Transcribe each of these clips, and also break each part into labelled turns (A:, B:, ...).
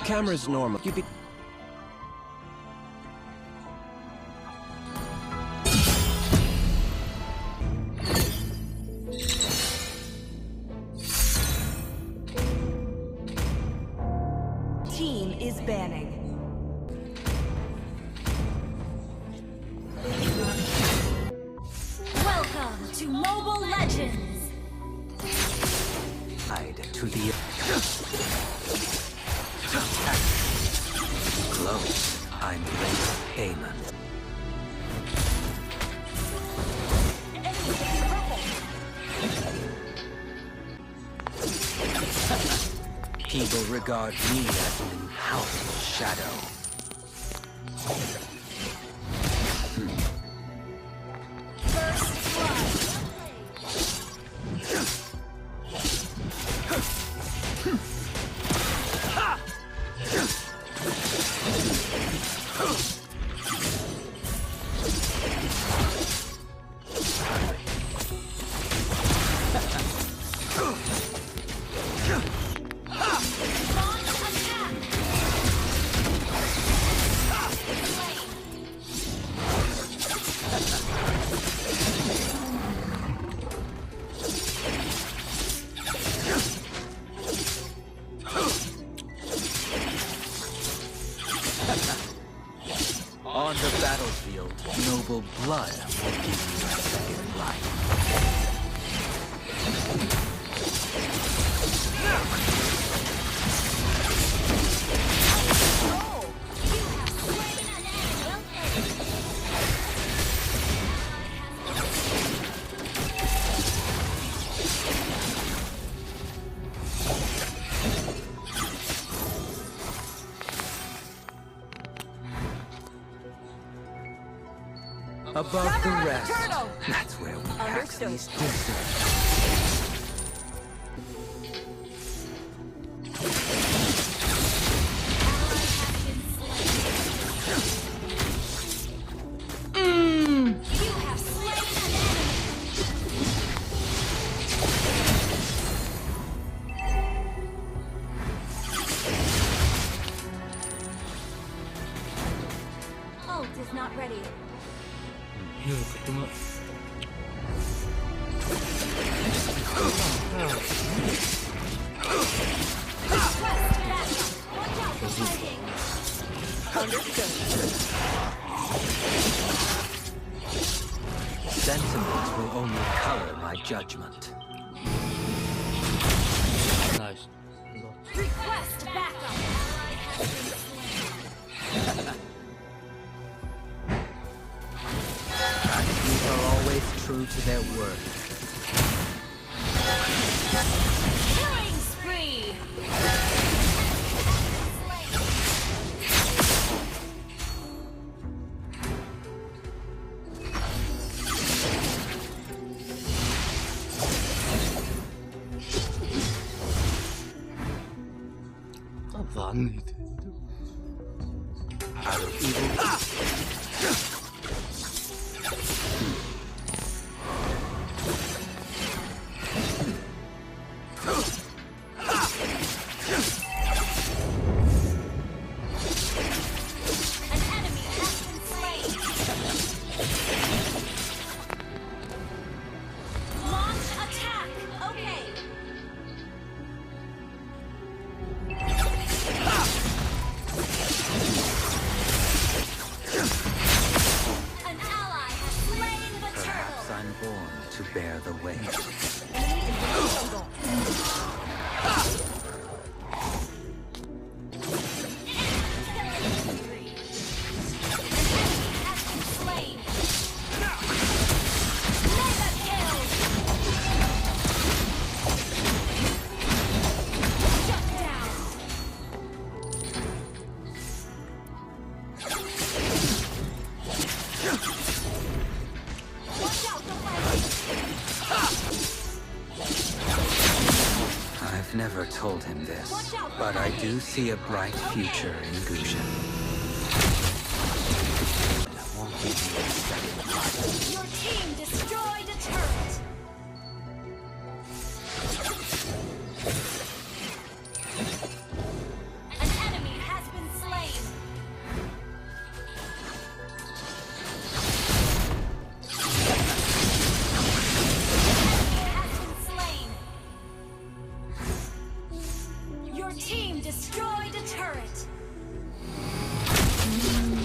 A: Camera's normal. You be.
B: Team is banning. Welcome to Mobile Legends.
A: Hide to the. Close. I'm Lady Aamon. People regard me as an impalpable shadow.
B: First blood.
A: On the battlefield, noble blood will give you a second life. Above the rest, that's where we pack these distance.
B: Ult is not ready.
A: Sentiment will only color my judgment.
C: Nice.
B: Request backup.
A: Tragedies are always true to their word.
B: Killing spree.
C: Vanligt.
A: Out of evil.
B: An enemy has been slain. Launch attack. Okay. An ally has slain the
A: Perhaps
B: turtle.
A: I'm born to bear the weight.
B: Enemy in the jungle.
A: I've never told him this, but I do see a bright future in Gushin. I won't give you a second life.
B: Your team destroyed a turret. An enemy destroyed a turret.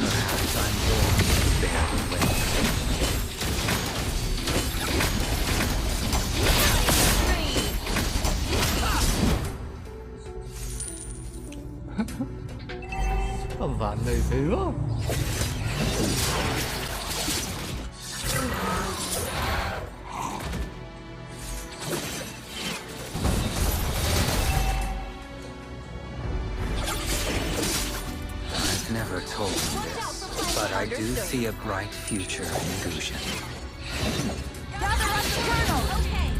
A: Perhaps I'm born to bear the weight.
C: Ván này thế quá.
A: I've never told you this, but I do see a bright future in Gushin.
B: Gather up the turtle. Okay.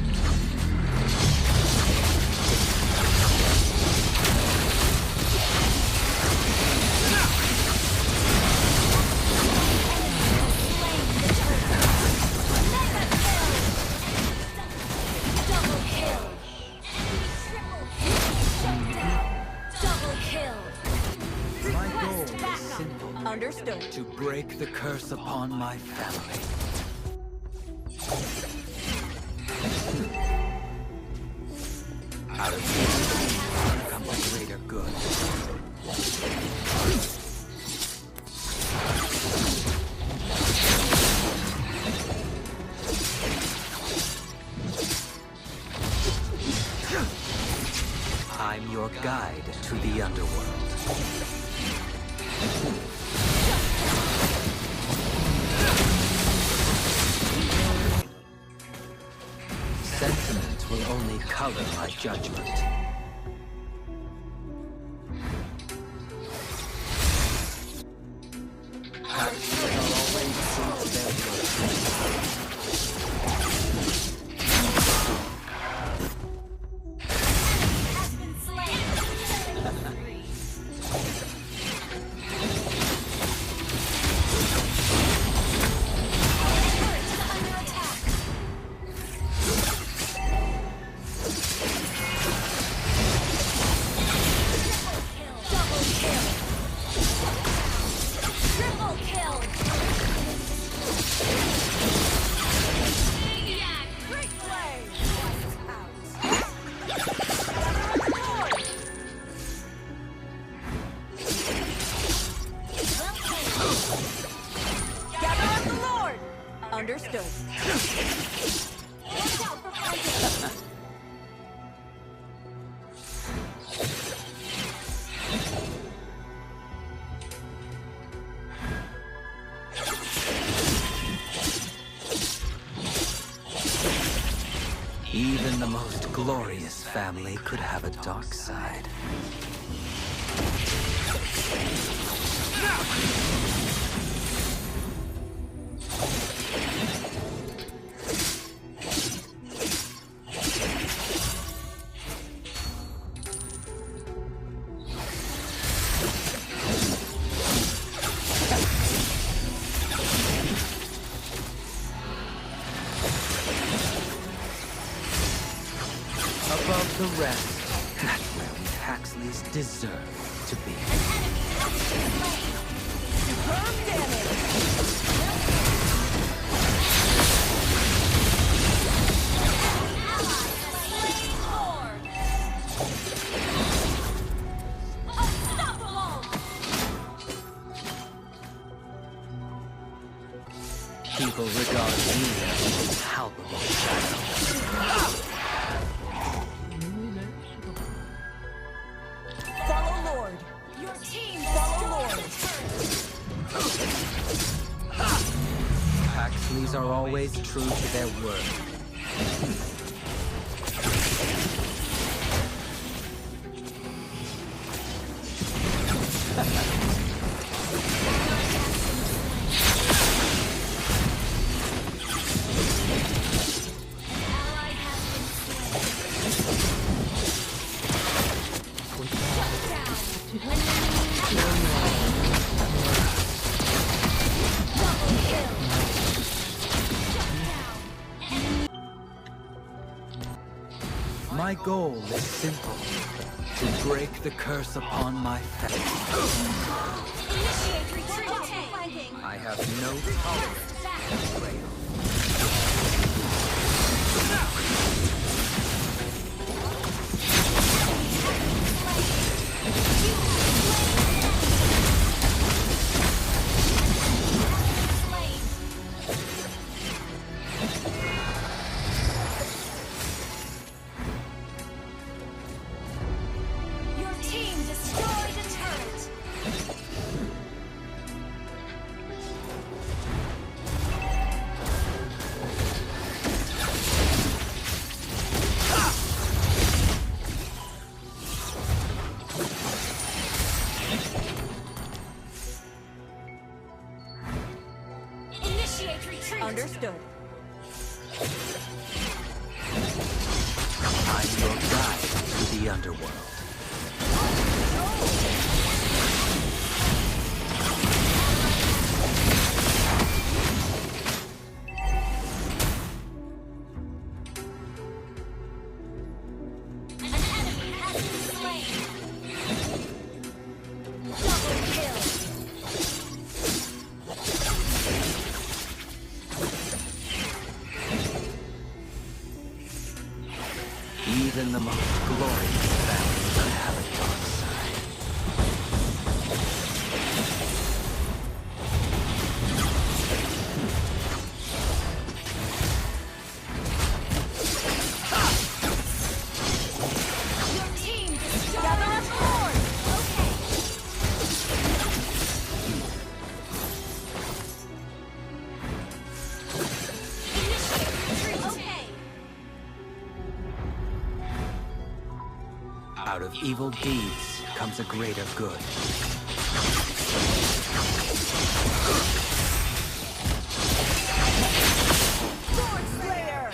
D: Understood.
A: To break the curse upon my family. Out of this comes a greater good. I'm your guide to the underworld. Sentiment will only color my judgment. Actions are always true to their word.
B: Has been slain. Turret is under attack. Double kill. Triple kill. Maniac. Great play.
D: Gather up the Lord. Understood.
B: Watch out for flanking.
A: Even the most glorious family could have a dark side. Above the rest, that's where we Paxleys deserve to be.
D: Superb damage.
A: People regard me as a palpable shadow.
D: Follow Lord.
B: Your team
D: Follow Lord.
A: Paxleys are always true to their word. My goal is simple: to break the curse upon my family.
B: Initiate retreat. Flanking.
A: I have no tolerance for betrayal.
D: Understood.
A: I'm your guide to the underworld.
B: An enemy has been slain. Double kill.
A: Even the most glorious families have a dark side.
B: Your team destroyed.
D: Gather us Lord.
B: Okay. Initiate retreat. Okay.
A: Out of evil deeds comes a greater good.
D: Sword Slayer.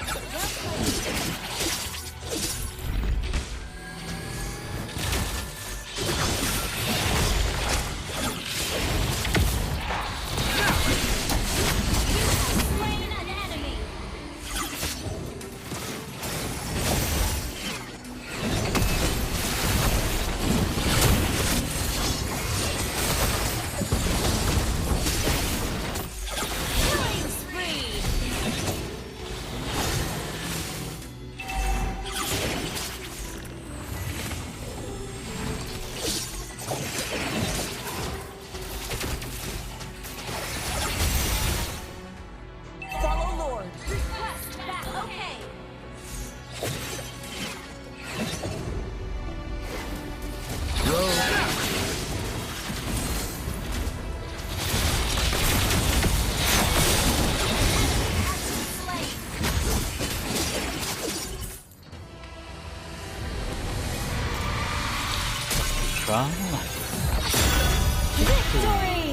B: Slain an enemy. Killing spree.
D: Follow Lord.
B: Request back. Okay.
C: Try.
D: Victory!